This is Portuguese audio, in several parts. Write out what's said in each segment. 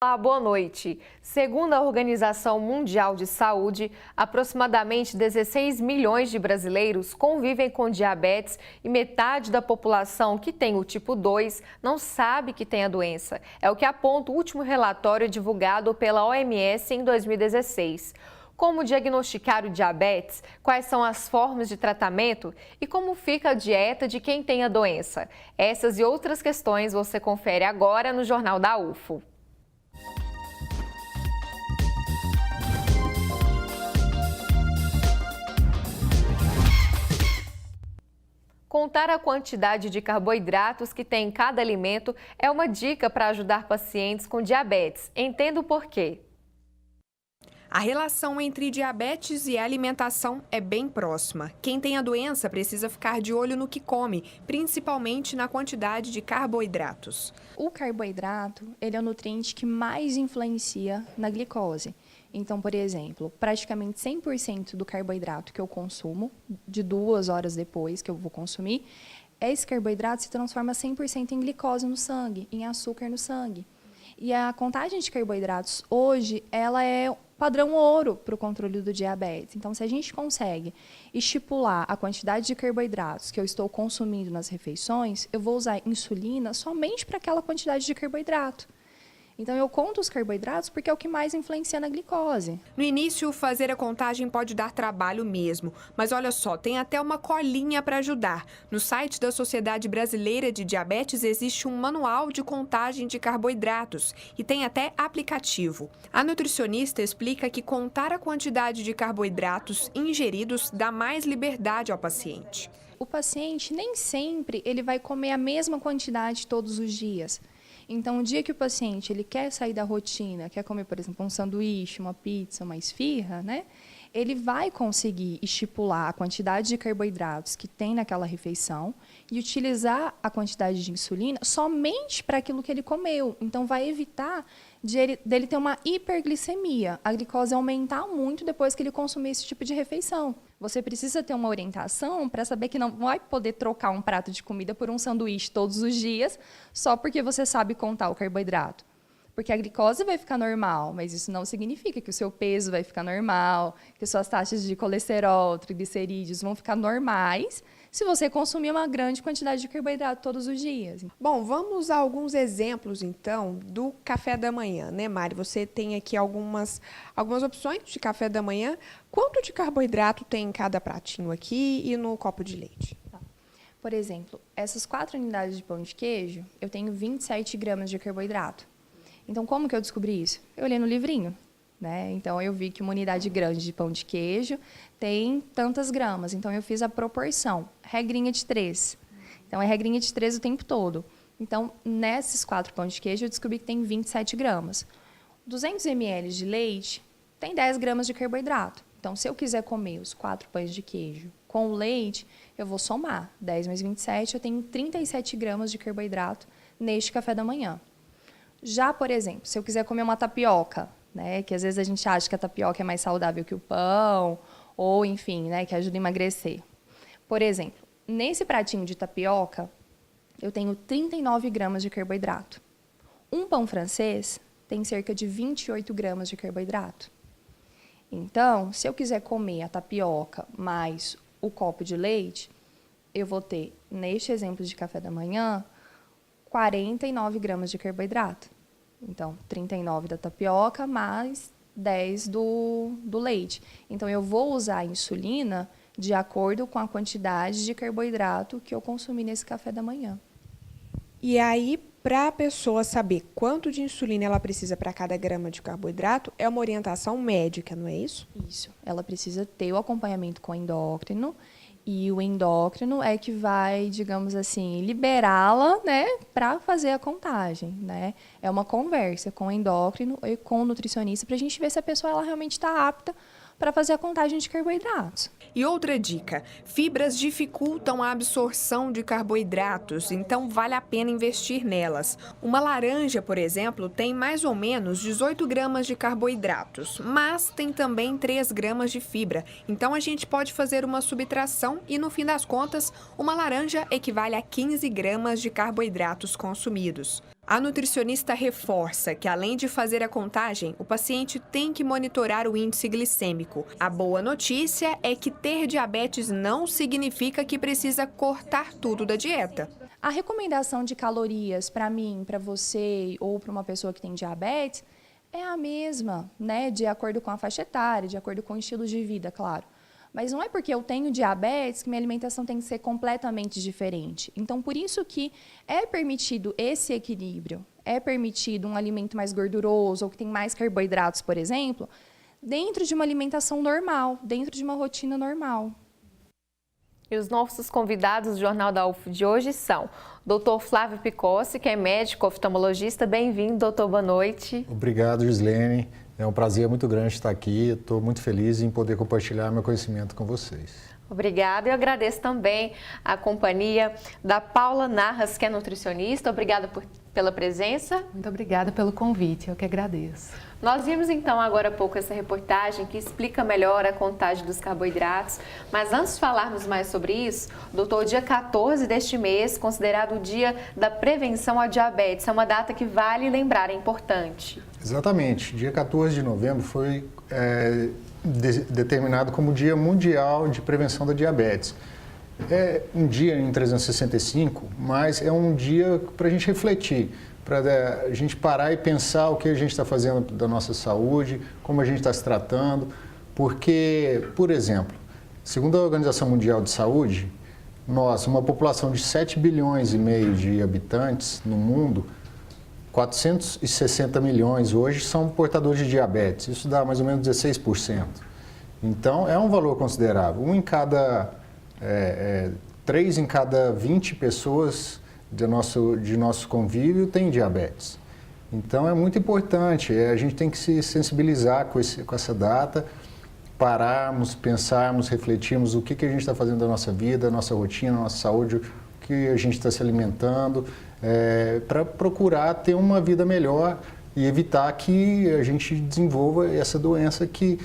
Olá, boa noite. Segundo a Organização Mundial de Saúde, aproximadamente 16 milhões de brasileiros convivem com diabetes e metade da população que tem o tipo 2 não sabe que tem a doença. É o que aponta o último relatório divulgado pela OMS em 2016. Como diagnosticar o diabetes? Quais são as formas de tratamento? E como fica a dieta de quem tem a doença? Essas e outras questões você confere agora no Jornal da UFO. Contar a quantidade de carboidratos que tem em cada alimento é uma dica para ajudar pacientes com diabetes. Entenda o porquê. A relação entre diabetes e alimentação é bem próxima. Quem tem a doença precisa ficar de olho no que come, principalmente na quantidade de carboidratos. O carboidrato, ele é o nutriente que mais influencia na glicose. Então, por exemplo, praticamente 100% do carboidrato que eu consumo, de 2 horas depois que eu vou consumir, esse carboidrato se transforma 100% em glicose no sangue, em açúcar no sangue. E a contagem de carboidratos hoje, ela é padrão ouro para o controle do diabetes. Então, se a gente consegue estipular a quantidade de carboidratos que eu estou consumindo nas refeições, eu vou usar insulina somente para aquela quantidade de carboidrato. Então, eu conto os carboidratos porque é o que mais influencia na glicose. No início, fazer a contagem pode dar trabalho mesmo, mas olha só, tem até uma colinha para ajudar. No site da Sociedade Brasileira de Diabetes existe um manual de contagem de carboidratos e tem até aplicativo. A nutricionista explica que contar a quantidade de carboidratos ingeridos dá mais liberdade ao paciente. O paciente nem sempre ele vai comer a mesma quantidade todos os dias. Então, o dia que o paciente ele quer sair da rotina, quer comer, por exemplo, um sanduíche, uma pizza, uma esfirra, né? Ele vai conseguir estipular a quantidade de carboidratos que tem naquela refeição e utilizar a quantidade de insulina somente para aquilo que ele comeu. Então, vai evitar dele ter uma hiperglicemia, a glicose aumentar muito depois que ele consumir esse tipo de refeição. Você precisa ter uma orientação para saber que não vai poder trocar um prato de comida por um sanduíche todos os dias só porque você sabe contar o carboidrato. Porque a glicose vai ficar normal, mas isso não significa que o seu peso vai ficar normal, que suas taxas de colesterol, triglicerídeos vão ficar normais se você consumir uma grande quantidade de carboidrato todos os dias. Bom, vamos a alguns exemplos, então, do café da manhã, né, Mari? Você tem aqui algumas opções de café da manhã. Quanto de carboidrato tem em cada pratinho aqui e no copo de leite? Por exemplo, essas 4 unidades de pão de queijo, eu tenho 27 gramas de carboidrato. Então, como que eu descobri isso? Eu olhei no livrinho, né? Então, eu vi que uma unidade grande de pão de queijo tem tantas gramas. Então, eu fiz a proporção, regrinha de 3. Então, é regrinha de 3 o tempo todo. Então, nesses 4 pães de queijo, eu descobri que tem 27 gramas. 200 ml de leite tem 10 gramas de carboidrato. Então, se eu quiser comer os 4 pães de queijo com o leite, eu vou somar. 10 mais 27, eu tenho 37 gramas de carboidrato neste café da manhã. Já, por exemplo, se eu quiser comer uma tapioca, né, que às vezes a gente acha que a tapioca é mais saudável que o pão, ou enfim, né, que ajuda a emagrecer. Por exemplo, nesse pratinho de tapioca, eu tenho 39 gramas de carboidrato. Um pão francês tem cerca de 28 gramas de carboidrato. Então, se eu quiser comer a tapioca mais o copo de leite, eu vou ter, neste exemplo de café da manhã, 49 gramas de carboidrato. Então, 39 da tapioca mais 10 do leite. Então, eu vou usar a insulina de acordo com a quantidade de carboidrato que eu consumi nesse café da manhã. E aí, para a pessoa saber quanto de insulina ela precisa para cada grama de carboidrato, é uma orientação médica, não é isso? Isso. Ela precisa ter o acompanhamento com o endócrino. E o endócrino é que vai, digamos assim, liberá-la, né, para fazer a contagem, né? É uma conversa com o endócrino e com o nutricionista para a gente ver se a pessoa ela realmente está apta para fazer a contagem de carboidratos. E outra dica, fibras dificultam a absorção de carboidratos, então vale a pena investir nelas. Uma laranja, por exemplo, tem mais ou menos 18 gramas de carboidratos, mas tem também 3 gramas de fibra. Então a gente pode fazer uma subtração e, no fim das contas, uma laranja equivale a 15 gramas de carboidratos consumidos. A nutricionista reforça que, além de fazer a contagem, o paciente tem que monitorar o índice glicêmico. A boa notícia é que ter diabetes não significa que precisa cortar tudo da dieta. A recomendação de calorias para mim, para você ou para uma pessoa que tem diabetes é a mesma, né? De acordo com a faixa etária, de acordo com o estilo de vida, claro. Mas não é porque eu tenho diabetes que minha alimentação tem que ser completamente diferente. Então, por isso que é permitido esse equilíbrio, é permitido um alimento mais gorduroso ou que tem mais carboidratos, por exemplo, dentro de uma alimentação normal, dentro de uma rotina normal. E os nossos convidados do Jornal da UF de hoje são o Dr. Flávio Picossi, que é médico oftalmologista. Bem-vindo, doutor, boa noite. Obrigado, Gislene. É um prazer muito grande estar aqui. Estou muito feliz em poder compartilhar meu conhecimento com vocês. Obrigada. Eu agradeço também a companhia da Paula Narras, que é nutricionista. Obrigada pela presença. Muito obrigada pelo convite, eu que agradeço. Nós vimos então agora há pouco essa reportagem que explica melhor a contagem dos carboidratos, mas antes de falarmos mais sobre isso, doutor, o dia 14 deste mês, considerado o dia da prevenção à diabetes, é uma data que vale lembrar, é importante. Exatamente, dia 14 de novembro foi determinado como Dia Mundial de Prevenção da Diabetes. É um dia em 365, mas é um dia para a gente refletir, para a gente parar e pensar o que a gente está fazendo da nossa saúde, como a gente está se tratando, porque, por exemplo, segundo a Organização Mundial de Saúde, nós, uma população de 7 bilhões e meio de habitantes no mundo, 460 milhões hoje são portadores de diabetes, isso dá mais ou menos 16%. Então, é um valor considerável. 3 em cada 20 pessoas de nosso convívio tem diabetes. Então, é muito importante, a gente tem que se sensibilizar com essa data, pararmos, pensarmos, refletirmos o que a gente está fazendo da nossa vida, nossa rotina, nossa saúde, o que a gente está se alimentando, para procurar ter uma vida melhor e evitar que a gente desenvolva essa doença que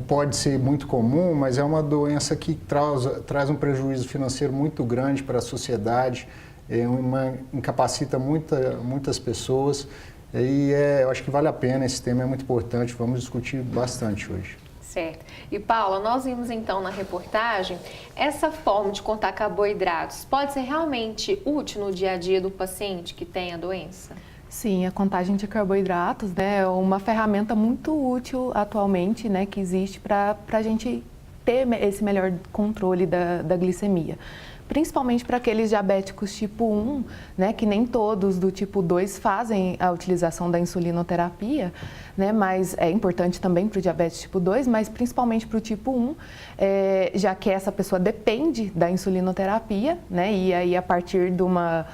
pode ser muito comum, mas é uma doença que traz um prejuízo financeiro muito grande para a sociedade, incapacita muitas pessoas e eu acho que vale a pena, esse tema é muito importante, vamos discutir bastante hoje. Certo. E Paula, nós vimos então na reportagem, essa forma de contar carboidratos pode ser realmente útil no dia a dia do paciente que tem a doença? Sim, a contagem de carboidratos, né, é uma ferramenta muito útil atualmente, né, que existe para a gente ter esse melhor controle da glicemia. Principalmente para aqueles diabéticos tipo 1, né, que nem todos do tipo 2 fazem a utilização da insulinoterapia, né, mas é importante também para o diabetes tipo 2, mas principalmente para o tipo 1, já que essa pessoa depende da insulinoterapia, né, e aí a partir de uma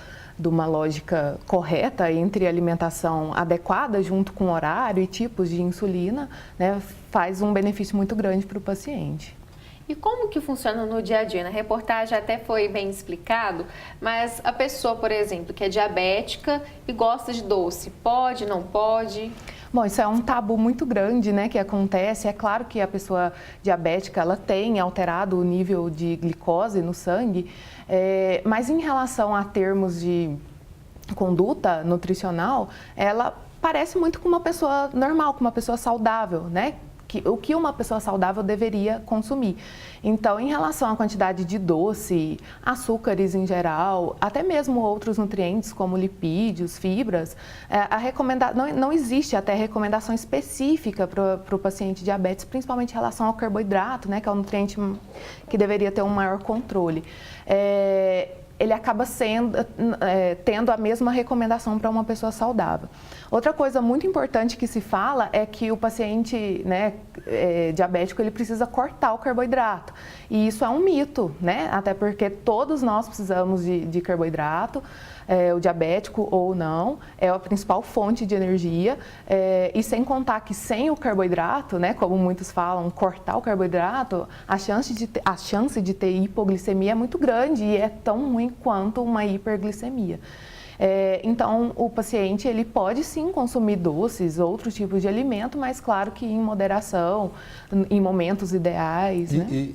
lógica correta entre alimentação adequada junto com horário e tipos de insulina, né, faz um benefício muito grande para o paciente. E como que funciona no dia a dia? Na reportagem até foi bem explicado, mas a pessoa, por exemplo, que é diabética e gosta de doce, pode, não pode? Bom, isso é um tabu muito grande, né, que acontece. É claro que a pessoa diabética, ela tem alterado o nível de glicose no sangue, mas em relação a termos de conduta nutricional, ela parece muito com uma pessoa normal, com uma pessoa saudável, né? O que uma pessoa saudável deveria consumir. Então, em relação à quantidade de doce, açúcares em geral, até mesmo outros nutrientes como lipídios, fibras, não existe até recomendação específica para o paciente diabetes, principalmente em relação ao carboidrato, né, que é um nutriente que deveria ter um maior controle. Ele acaba tendo a mesma recomendação para uma pessoa saudável. Outra coisa muito importante que se fala é que o paciente, né, diabético, ele precisa cortar o carboidrato. E isso é um mito, né? Até porque todos nós precisamos de carboidrato, o diabético ou não, é a principal fonte de energia. E sem contar que sem o carboidrato, né, como muitos falam, cortar o carboidrato, a chance de ter hipoglicemia é muito grande e é tão ruim quanto uma hiperglicemia. Então, o paciente ele pode sim consumir doces, outros tipos de alimento, mas claro que em moderação, em momentos ideais. Né?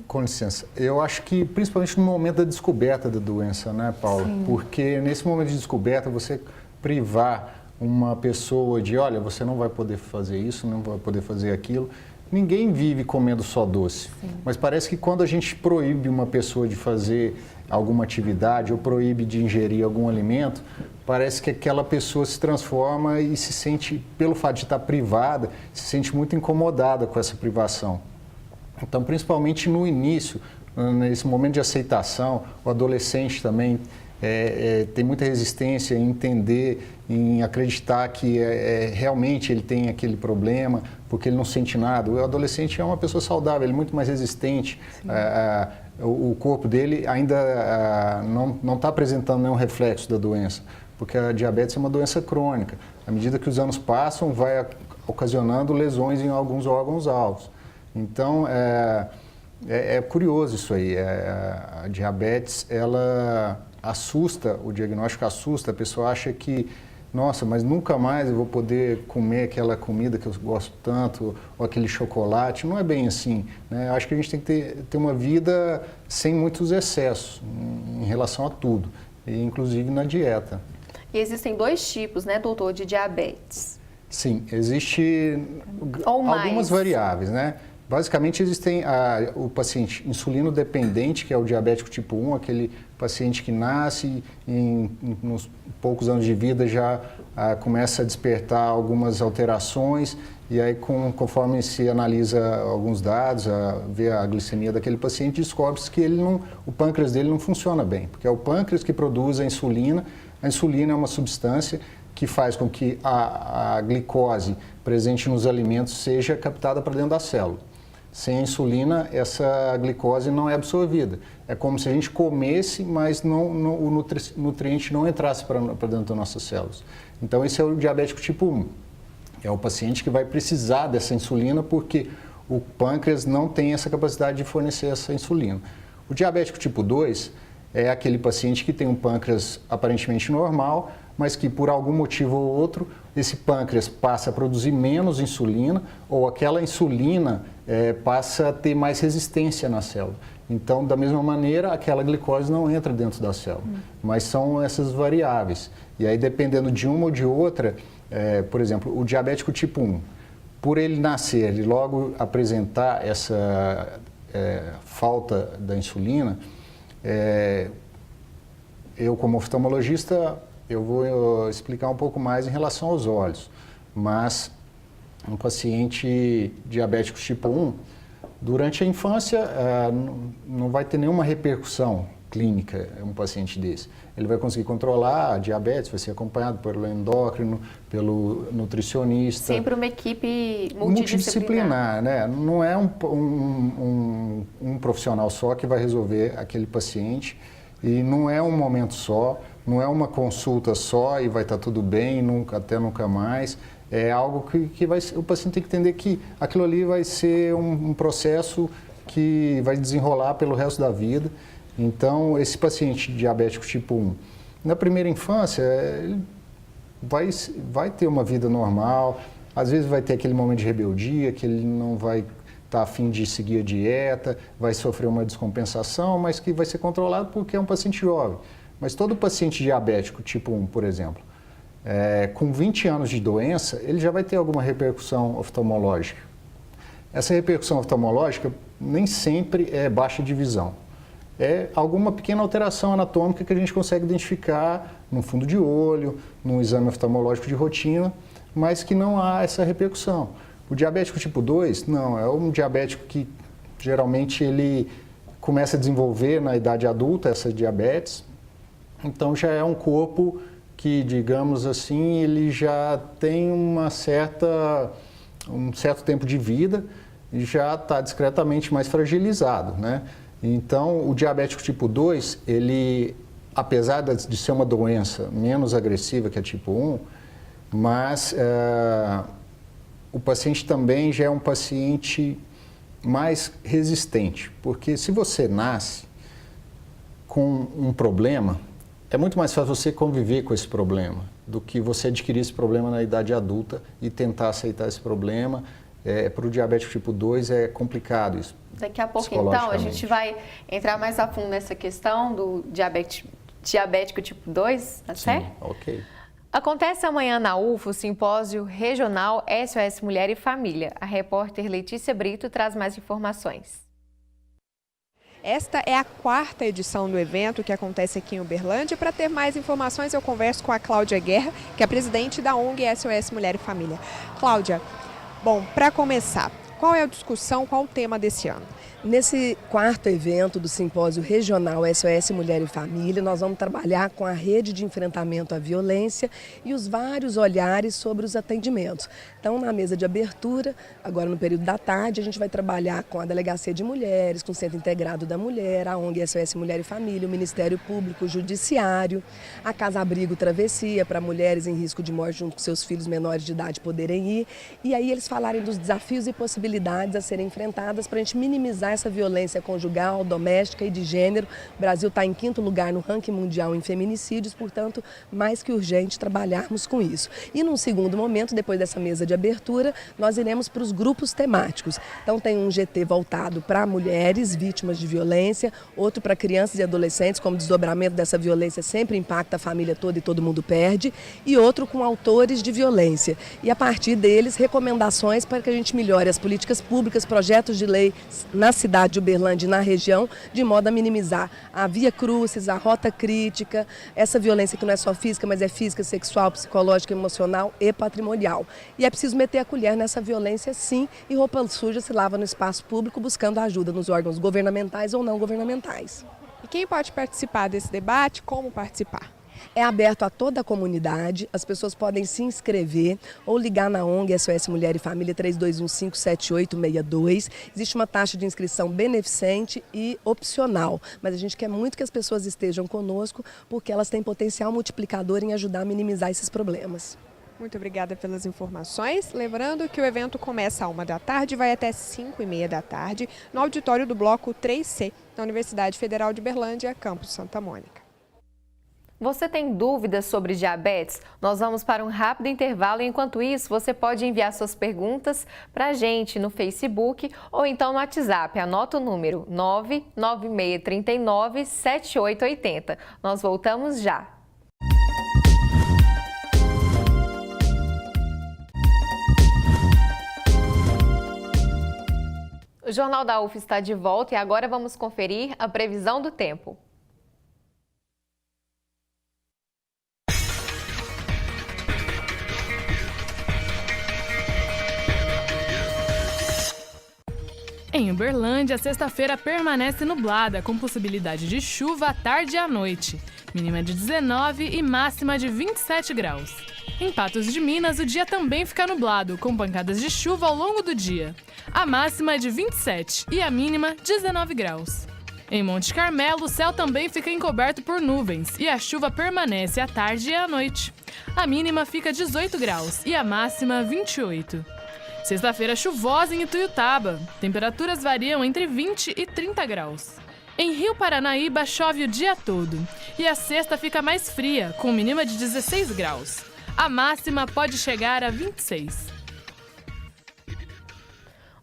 Com licença, eu acho que principalmente no momento da descoberta da doença, né, Paula? Sim. Porque nesse momento de descoberta você privar uma pessoa de, olha, você não vai poder fazer isso, não vai poder fazer aquilo. Ninguém vive comendo só doce, mas parece que quando a gente proíbe uma pessoa de fazer alguma atividade ou proíbe de ingerir algum alimento, parece que aquela pessoa se transforma e se sente, pelo fato de estar privada, se sente muito incomodada com essa privação. Então, principalmente no início, nesse momento de aceitação, o adolescente também tem muita resistência em entender, em acreditar que realmente ele tem aquele problema, porque ele não sente nada. O adolescente é uma pessoa saudável, ele é muito mais resistente. O corpo dele ainda não está apresentando nenhum reflexo da doença, porque a diabetes é uma doença crônica. À medida que os anos passam, vai ocasionando lesões em alguns órgãos-alvos. Então, é curioso isso aí. A diabetes, ela assusta, o diagnóstico assusta, a pessoa acha que, nossa, mas nunca mais eu vou poder comer aquela comida que eu gosto tanto, ou aquele chocolate. Não é bem assim, né? Acho que a gente tem que ter uma vida sem muitos excessos em relação a tudo, inclusive na dieta. E existem 2 tipos, né, doutor, de diabetes? Sim, existe algumas variáveis, né? Basicamente, existem o paciente insulino dependente, que é o diabético tipo 1, aquele paciente que nasce e nos poucos anos de vida já começa a despertar algumas alterações e aí conforme se analisa alguns dados, vê a glicemia daquele paciente, descobre-se que o pâncreas dele não funciona bem, porque é o pâncreas que produz a insulina. A insulina é uma substância que faz com que a glicose presente nos alimentos seja captada para dentro da célula. Sem a insulina, essa glicose não é absorvida. É como se a gente comesse, mas o nutriente não entrasse para dentro das nossas células. Então, esse é o diabético tipo 1. É o paciente que vai precisar dessa insulina porque o pâncreas não tem essa capacidade de fornecer essa insulina. O diabético tipo 2 é aquele paciente que tem um pâncreas aparentemente normal, mas que por algum motivo ou outro, esse pâncreas passa a produzir menos insulina ou aquela insulina passa a ter mais resistência na célula. Então, da mesma maneira, aquela glicose não entra dentro da célula. Mas são essas variáveis. E aí, dependendo de uma ou de outra, por exemplo, o diabético tipo 1, por ele nascer e logo apresentar essa falta da insulina, eu como oftalmologista, eu vou explicar um pouco mais em relação aos olhos, mas um paciente diabético tipo 1, durante a infância não vai ter nenhuma repercussão clínica um paciente desse. Ele vai conseguir controlar a diabetes, vai ser acompanhado pelo endócrino, pelo nutricionista. Sempre uma equipe multidisciplinar, né? Não é um profissional só que vai resolver aquele paciente e não é um momento só, não é uma consulta só e vai estar tudo bem, até nunca mais. É algo que o paciente tem que entender que aquilo ali vai ser um processo que vai desenrolar pelo resto da vida. Então, esse paciente diabético tipo 1, na primeira infância, ele vai ter uma vida normal, às vezes vai ter aquele momento de rebeldia, que ele não vai estar a fim de seguir a dieta, vai sofrer uma descompensação, mas que vai ser controlado porque é um paciente jovem. Mas todo paciente diabético tipo 1, por exemplo, com 20 anos de doença, ele já vai ter alguma repercussão oftalmológica. Essa repercussão oftalmológica nem sempre é baixa de visão. É alguma pequena alteração anatômica que a gente consegue identificar no fundo de olho, num exame oftalmológico de rotina, mas que não há essa repercussão. O diabético tipo 2, não, é um diabético que geralmente ele começa a desenvolver na idade adulta essa diabetes, então já é um corpo que, digamos assim, ele já tem um certo tempo de vida e já está discretamente mais fragilizado, né? Então, o diabético tipo 2, ele, apesar de ser uma doença menos agressiva que a tipo 1, mas o paciente também já é um paciente mais resistente, porque se você nasce com um problema, é muito mais fácil você conviver com esse problema do que você adquirir esse problema na idade adulta e tentar aceitar esse problema. Para o diabético tipo 2 é complicado isso. Daqui a pouco, então, a gente vai entrar mais a fundo nessa questão do diabético tipo 2, tá certo? Sim, ok. Acontece amanhã na UFO o simpósio regional SOS Mulher e Família. A repórter Letícia Brito traz mais informações. Esta é a 4ª edição do evento que acontece aqui em Uberlândia. Para ter mais informações, eu converso com a Cláudia Guerra, que é presidente da ONG SOS Mulher e Família. Cláudia, bom, para começar, qual é a discussão, qual o tema desse ano? Nesse 4º evento do Simpósio Regional SOS Mulher e Família, nós vamos trabalhar com a rede de enfrentamento à violência e os vários olhares sobre os atendimentos. Então, na mesa de abertura, agora no período da tarde, a gente vai trabalhar com a Delegacia de Mulheres, com o Centro Integrado da Mulher, a ONG SOS Mulher e Família, o Ministério Público, o Judiciário, a Casa Abrigo Travessia, para mulheres em risco de morte junto com seus filhos menores de idade poderem ir. E aí eles falarem dos desafios e possibilidades a serem enfrentadas para a gente minimizar essa violência conjugal, doméstica e de gênero. O Brasil está em 5º lugar no ranking mundial em feminicídios, portanto, mais que urgente trabalharmos com isso. E num segundo momento, depois dessa mesa de abertura, nós iremos para os grupos temáticos. Então tem um GT voltado para mulheres vítimas de violência, outro para crianças e adolescentes, como o desdobramento dessa violência sempre impacta a família toda e todo mundo perde, e outro com autores de violência. E a partir deles, recomendações para que a gente melhore as políticas públicas, projetos de lei na cidade de Uberlândia e na região, de modo a minimizar a via crucis, a rota crítica, essa violência que não é só física, mas é física, sexual, psicológica, emocional e patrimonial. E é preciso meter a colher nessa violência, sim, e roupa suja se lava no espaço público, buscando ajuda nos órgãos governamentais ou não governamentais. E quem pode participar desse debate? Como participar? É aberto a toda a comunidade, as pessoas podem se inscrever ou ligar na ONG SOS Mulher e Família 32157862. Existe uma taxa de inscrição beneficente e opcional, mas a gente quer muito que as pessoas estejam conosco porque elas têm potencial multiplicador em ajudar a minimizar esses problemas. Muito obrigada pelas informações. Lembrando que o evento começa às 13h e vai até 17h30 no auditório do Bloco 3C, da Universidade Federal de Uberlândia, campus Santa Mônica. Você tem dúvidas sobre diabetes? Nós vamos para um rápido intervalo e, enquanto isso, você pode enviar suas perguntas para a gente no Facebook ou então no WhatsApp. Anota o número 996397880. Nós voltamos já. O Jornal da UF está de volta e agora vamos conferir a previsão do tempo. Em Uberlândia, a sexta-feira permanece nublada, com possibilidade de chuva à tarde e à noite. Mínima de 19 e máxima de 27 graus. Em Patos de Minas, o dia também fica nublado, com pancadas de chuva ao longo do dia. A máxima é de 27 e a mínima 19 graus. Em Monte Carmelo, o céu também fica encoberto por nuvens e a chuva permanece à tarde e à noite. A mínima fica 18 graus e a máxima 28. Sexta-feira chuvosa em Ituiutaba. Temperaturas variam entre 20 e 30 graus. Em Rio Paranaíba chove o dia todo e a sexta fica mais fria, com mínima de 16 graus. A máxima pode chegar a 26.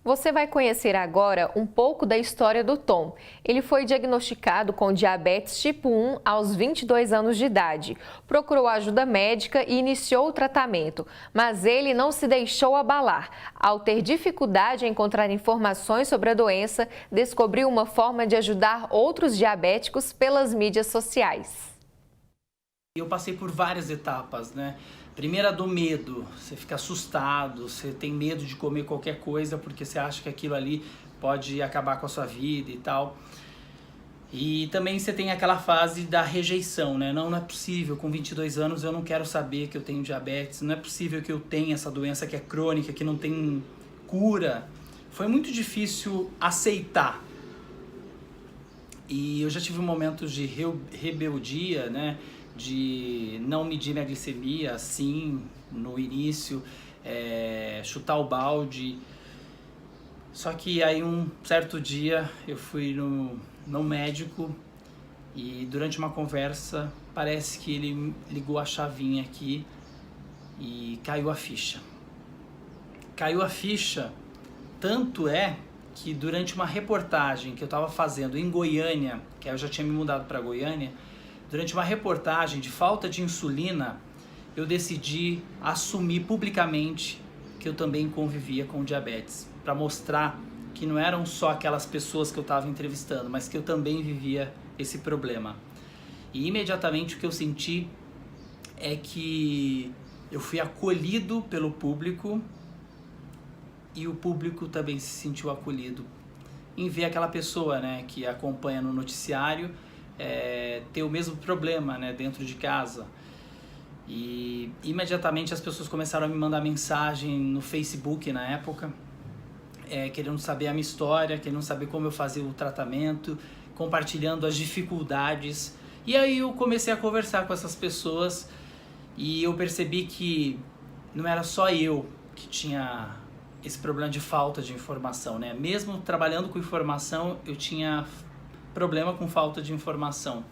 Você vai conhecer agora um pouco da história do Tom. Ele foi diagnosticado com diabetes tipo 1 aos 22 anos de idade. Procurou ajuda médica e iniciou o tratamento, mas ele não se deixou abalar. Ao ter dificuldade em encontrar informações sobre a doença, descobriu uma forma de ajudar outros diabéticos pelas mídias sociais. Eu passei por várias etapas, né? Primeira do medo, você fica assustado, você tem medo de comer qualquer coisa porque você acha que aquilo ali pode acabar com a sua vida e tal. E também você tem aquela fase da rejeição, né? Não é possível, com 22 anos eu não quero saber que eu tenho diabetes, não é possível que eu tenha essa doença que é crônica, que não tem cura. Foi muito difícil aceitar. E eu já tive momentos de rebeldia, né? De não medir minha glicemia assim no início, chutar o balde. Só que aí um certo dia eu fui no médico e durante uma conversa parece que ele ligou a chavinha aqui e caiu a ficha. Caiu a ficha, tanto é que durante uma reportagem que eu estava fazendo em Goiânia, que eu já tinha me mudado para Goiânia, durante uma reportagem de falta de insulina, eu decidi assumir publicamente que eu também convivia com diabetes, para mostrar que não eram só aquelas pessoas que eu estava entrevistando, mas que eu também vivia esse problema. E imediatamente o que eu senti é que eu fui acolhido pelo público e o público também se sentiu acolhido em ver aquela pessoa, né, que acompanha no noticiário ter o mesmo problema, né, dentro de casa. E imediatamente as pessoas começaram a me mandar mensagem no Facebook na época, querendo saber a minha história, querendo saber como eu fazia o tratamento, compartilhando as dificuldades. E aí eu comecei a conversar com essas pessoas e eu percebi que não era só eu que tinha esse problema de falta de informação, né? Mesmo trabalhando com informação, eu tinha problema com falta de informação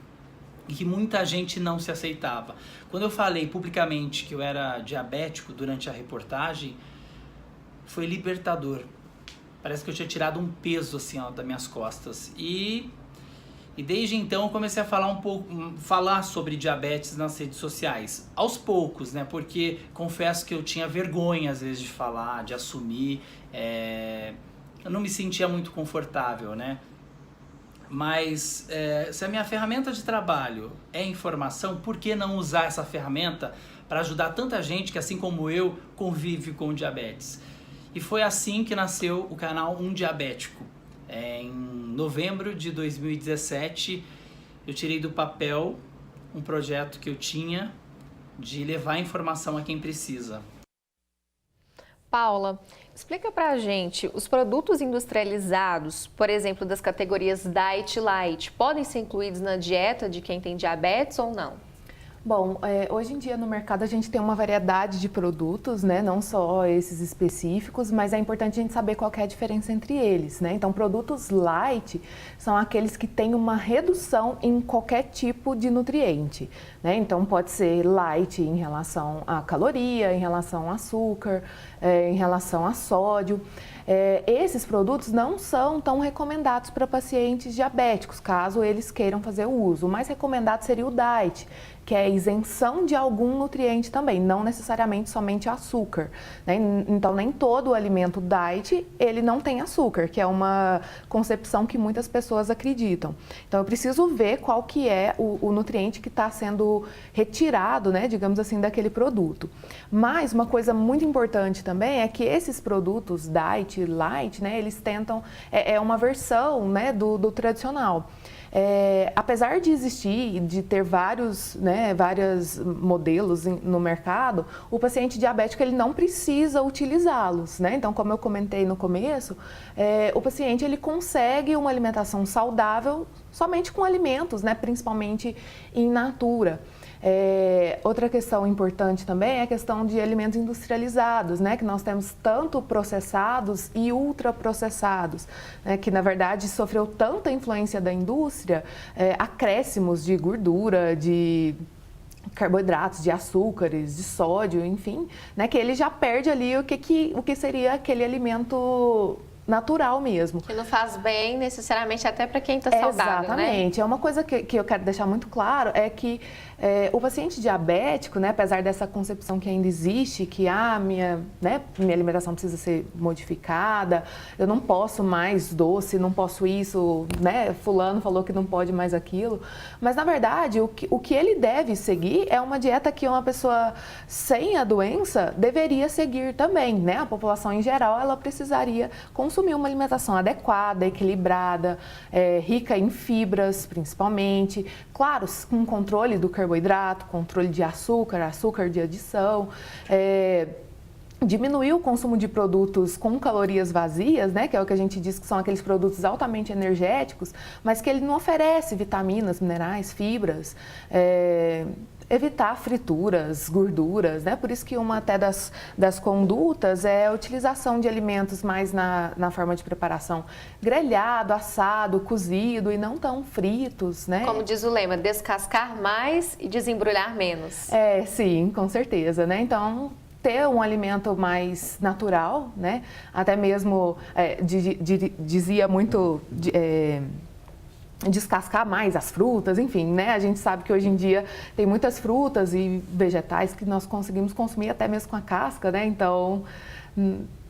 e que muita gente não se aceitava. Quando eu falei publicamente que eu era diabético durante a reportagem, foi libertador. Parece que eu tinha tirado um peso assim, ó, das minhas costas. E desde então eu comecei a falar sobre diabetes nas redes sociais, aos poucos, né? Porque confesso que eu tinha vergonha às vezes de falar, de assumir, eu não me sentia muito confortável, né? Mas se a minha ferramenta de trabalho é informação, por que não usar essa ferramenta para ajudar tanta gente que, assim como eu, convive com diabetes? E foi assim que nasceu o canal Um Diabético. Em novembro de 2017, eu tirei do papel um projeto que eu tinha de levar informação a quem precisa. Paula, explica pra gente, os produtos industrializados, por exemplo, das categorias Diet e Light, podem ser incluídos na dieta de quem tem diabetes ou não? Bom, hoje em dia no mercado a gente tem uma variedade de produtos, né? Não só esses específicos, mas é importante a gente saber qual que é a diferença entre eles, né? Então, produtos light são aqueles que têm uma redução em qualquer tipo de nutriente, né? Então, pode ser light em relação à caloria, em relação a açúcar, em relação a sódio. Esses produtos não são tão recomendados para pacientes diabéticos, caso eles queiram fazer o uso. O mais recomendado seria o diet, que é a isenção de algum nutriente também, não necessariamente somente açúcar, né? Então, nem todo o alimento diet, ele não tem açúcar, que é uma concepção que muitas pessoas acreditam. Então, eu preciso ver qual que é o nutriente que está sendo retirado, né, digamos assim, daquele produto. Mas uma coisa muito importante também é que esses produtos diet e light, né, eles tentam, é uma versão, né, do tradicional. Apesar de existir, de ter vários modelos no mercado, o paciente diabético ele não precisa utilizá-los, né? Então, como eu comentei no começo, o paciente ele consegue uma alimentação saudável somente com alimentos, né? Principalmente in natura. Outra questão importante também é a questão de alimentos industrializados, né? Que nós temos tanto processados e ultraprocessados, né? Que na verdade sofreu tanta influência da indústria, acréscimos de gordura, de carboidratos, de açúcares, de sódio, enfim, né? Que ele já perde ali o que seria aquele alimento natural mesmo. Que não faz bem necessariamente até para quem está saudável, exatamente. Né? Uma coisa que eu quero deixar muito claro é que o paciente diabético, né, apesar dessa concepção que ainda existe, que minha alimentação precisa ser modificada, eu não posso mais doce, não posso isso, né, fulano falou que não pode mais aquilo, mas na verdade o que ele deve seguir é uma dieta que uma pessoa sem a doença deveria seguir também, né? A população em geral, ela precisaria consumir uma alimentação adequada, equilibrada, rica em fibras principalmente, claro, com controle do carboidrato, controle de açúcar de adição, diminuir o consumo de produtos com calorias vazias, né, que é o que a gente diz que são aqueles produtos altamente energéticos, mas que ele não oferece vitaminas, minerais, fibras, evitar frituras, gorduras, né? Por isso que uma até das condutas é a utilização de alimentos mais na forma de preparação grelhado, assado, cozido e não tão fritos, né? Como diz o lema, descascar mais e desembrulhar menos. Sim, com certeza, né? Então, ter um alimento mais natural, né? Até mesmo dizia muito descascar mais as frutas, enfim, né? A gente sabe que hoje em dia tem muitas frutas e vegetais que nós conseguimos consumir até mesmo com a casca, né? Então,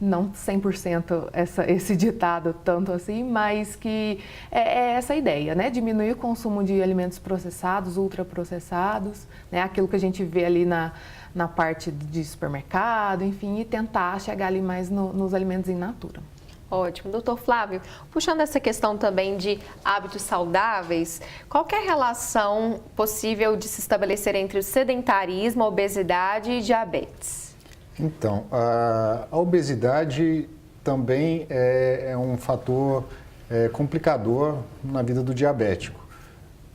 não 100% esse ditado tanto assim, mas que é essa ideia, né? Diminuir o consumo de alimentos processados, ultraprocessados, né? Aquilo que a gente vê ali na parte de supermercado, enfim, e tentar chegar ali mais nos alimentos in natura. Ótimo. Doutor Flávio, puxando essa questão também de hábitos saudáveis, qual que é a relação possível de se estabelecer entre o sedentarismo, a obesidade e diabetes? Então, a obesidade também é um fator complicador na vida do diabético.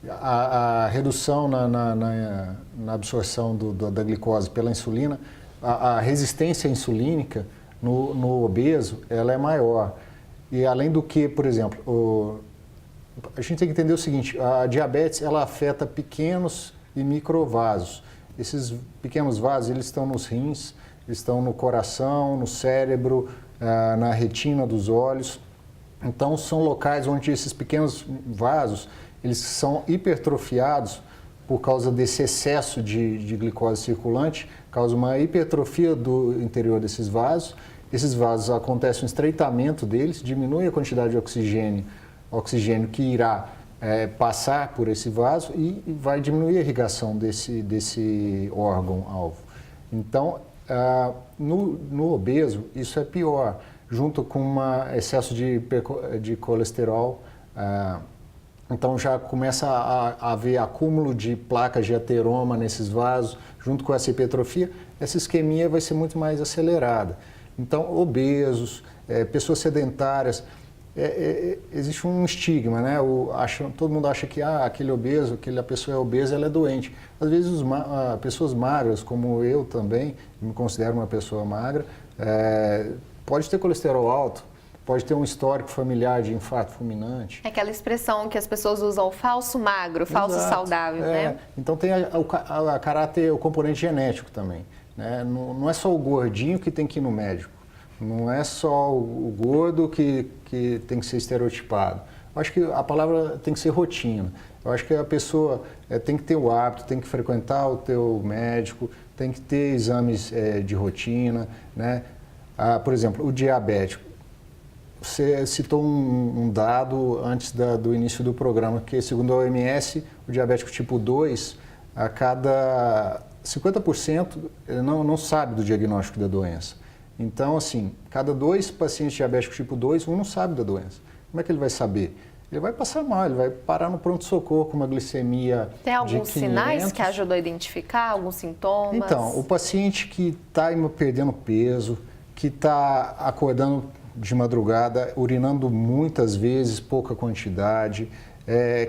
A redução na absorção da glicose pela insulina, a resistência insulínica no obeso, ela é maior. E além do que, por exemplo, a gente tem que entender o seguinte, a diabetes, ela afeta pequenos e microvasos. Esses pequenos vasos, eles estão nos rins, estão no coração, no cérebro, na retina dos olhos. Então, são locais onde esses pequenos vasos, eles são hipertrofiados por causa desse excesso de glicose circulante, causa uma hipertrofia do interior desses vasos. Esses vasos, acontece um estreitamento deles, diminui a quantidade de oxigênio que irá passar por esse vaso e vai diminuir a irrigação desse órgão-alvo. Então, no obeso, isso é pior, junto com um excesso de colesterol. Então, já começa a haver acúmulo de placas de ateroma nesses vasos, junto com essa hipertrofia, essa isquemia vai ser muito mais acelerada. Então, obesos, pessoas sedentárias, existe um estigma, né? Todo mundo acha que aquele obeso, aquela pessoa é obesa, ela é doente. Às vezes, pessoas magras, como eu também, me considero uma pessoa magra, pode ter colesterol alto, pode ter um histórico familiar de infarto fulminante. É aquela expressão que as pessoas usam, falso magro, falso saudável, né? Então, tem o componente genético também. Né? Não é só o gordinho que tem que ir no médico, não é só o gordo que tem que ser estereotipado. Eu acho que a palavra tem que ser rotina. Eu acho que a pessoa tem que ter o hábito, tem que frequentar o teu médico, tem que ter exames de rotina. Né? Por exemplo, o diabético. Você citou um dado antes do início do programa, que segundo a OMS, o diabético tipo 2, a cada 50% não sabe do diagnóstico da doença. Então, assim, cada 2 pacientes diabéticos tipo 2, um não sabe da doença. Como é que ele vai saber? Ele vai passar mal, ele vai parar no pronto-socorro com uma glicemia de 500. Tem alguns sinais que ajudam a identificar, alguns sintomas? Então, o paciente que está perdendo peso, que está acordando de madrugada, urinando muitas vezes, pouca quantidade,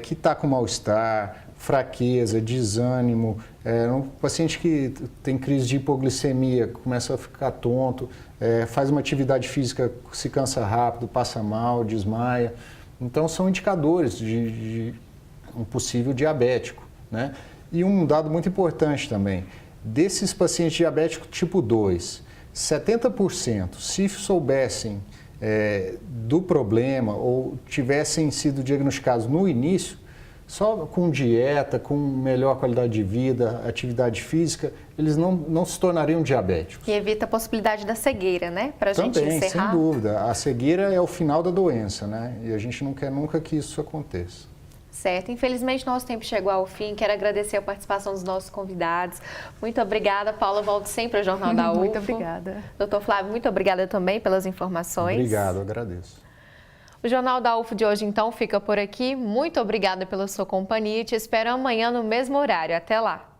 que está com mal-estar, fraqueza, desânimo, um paciente que tem crise de hipoglicemia, começa a ficar tonto, faz uma atividade física, se cansa rápido, passa mal, desmaia. Então, são indicadores de um possível diabético. Né? E um dado muito importante também, desses pacientes diabéticos tipo 2, 70%, se soubessem do problema ou tivessem sido diagnosticados no início, só com dieta, com melhor qualidade de vida, atividade física, eles não se tornariam diabéticos. E evita a possibilidade da cegueira, né? Para a gente encerrar. Sem dúvida. A cegueira é o final da doença, né? E a gente não quer nunca que isso aconteça. Certo. Infelizmente, nosso tempo chegou ao fim. Quero agradecer a participação dos nossos convidados. Muito obrigada, Paula. Volte sempre ao Jornal da UFO. Muito obrigada. Doutor Flávio, muito obrigada também pelas informações. Obrigado, agradeço. O Jornal da UFO de hoje, então, fica por aqui. Muito obrigada pela sua companhia e te espero amanhã no mesmo horário. Até lá!